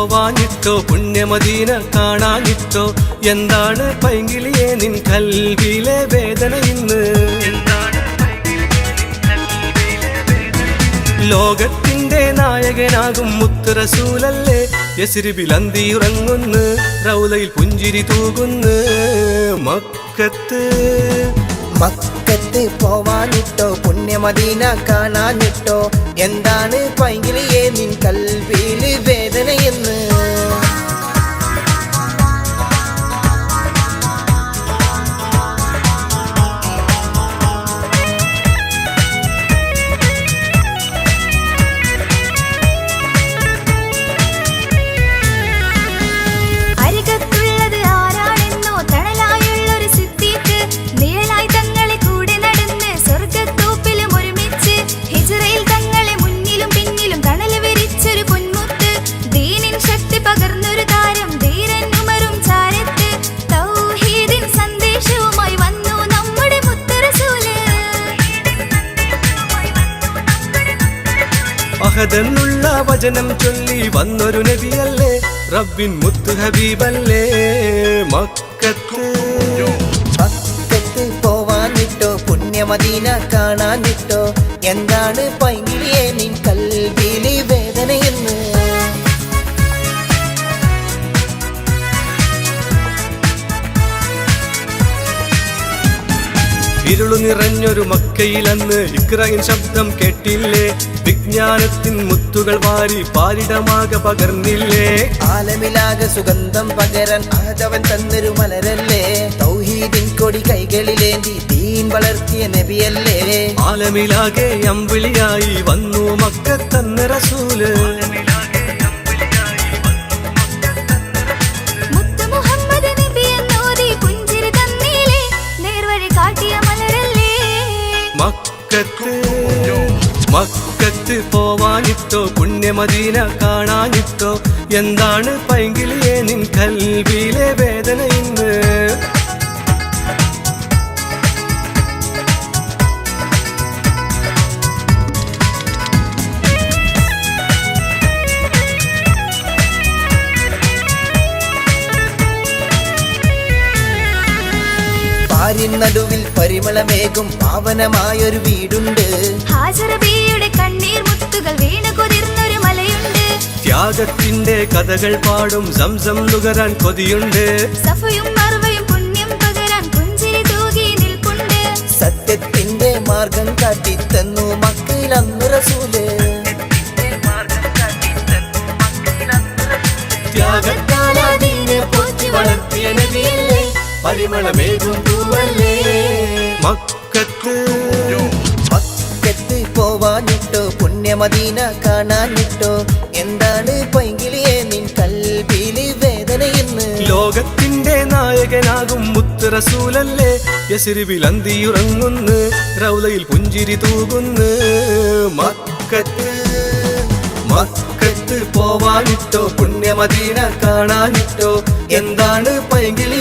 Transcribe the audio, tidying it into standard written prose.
പോവാനിട്ടോ പുണ്യമദീന കാണാനിട്ടോ എന്താണ് പൈങ്കിളിയെ നിൻ കൽവിലെ വേദന ഇന്ന് ലോകത്തിന്റെ നായകനാകും മുത്ത് റസൂലല്ലേ യസ്രിബിൽ അന്തിയുറങ്ങുന്നു റൗലയിൽ പുഞ്ചിരി തൂകുന്നു മക്കത്ത് പോവാനിട്ടോ പുണ്യമദീന കാണാനിട്ടോ എന്താണ് പൈങ്കിളിയെ നിൻ കൽവിൽ വേദനയെന്ന് അഹദെന്നുള്ള വചനം ചൊല്ലി വന്നൊരു നബിയല്ലേ റബ്ബിൻ മുത്ത് ഹബീബല്ലേ മക്കത്ത് പോവാനിട്ടോ പുണ്യമദീന കാണാനിട്ടോ എന്താണ് പൈങ്കിളിയെ നിൻ കൽവിൽ വേദനയെന്ന് ഇരുളു നിറഞ്ഞൊരു മക്കയിലന്ന് ഇക്റയിൻ ശബ്ദം കേട്ടില്ലേ വിജ്ഞാനത്തിൻ മുത്തുകൾ വാരി പാരിടമാകെ പകർന്നില്ലേ ആലമിലാകെ സുഗന്ധം പകരാൻ ആദവൻ തന്നൊരു മലരല്ലേ തൗഹീദിൻ കൊടി കൈകളിലേന്തി ദീൻ വളർത്തിയ നബിയല്ലേ ആലമിലാകെ അമ്പിളിയായി വന്നു മക്കത്തന്ന റസൂല് മക്കത്ത് പോവാനിട്ടോ പുണ്യമദീന കാണാനിട്ടോ എന്താണ് പൈങ്കിളിയെ നിൻ കൽവിലെ വേദന ഇന്ന് നടുവിൽ പരിമളമേകും പാവനമായൊരു വീടുണ്ട് ഹാജറബിയുടെ കണ്ണീർ മുത്തുകൾ വീണു കുതിർന്നൊരു മലയുണ്ട് ത്യാഗത്തിന്റെ കഥകൾ പാടും സംസം നുകരാൻ കൊതിയുണ്ട് സഫയും മർവയും പുണ്യം പകരാൻ പുഞ്ചിരി തൂകി നിൽപ്പുണ്ട് സത്യത്തിന്റെ മാർഗം കാട്ടിത്തന്നു മക്കയിൽ അന്ന് റസൂല് ത്യാഗത്താലാദീനെ പോറ്റി വളർത്തിയ നബിയല്ലേ പരിമളമേകും പൂവല്ലേ മക്കത്ത് പോവാനിട്ടോ പുണ്യമദീന കാണാനിട്ടോ എന്താണ് പൈങ്കിളിയെ നിൻ കൽവിൽ വേദനയെന്ന് ലോകത്തിന്റെ നായകനാകും മുത്ത് റസൂലല്ലേ യസ്രിബിൽ അന്തിയുറങ്ങുന്നു റൗലയിൽ പുഞ്ചിരി തൂകുന്നു മക്കത്ത് പോവാനിട്ടോ പുണ്യമദീന കാണാനിട്ടോ എന്താണ് പൈങ്കിളി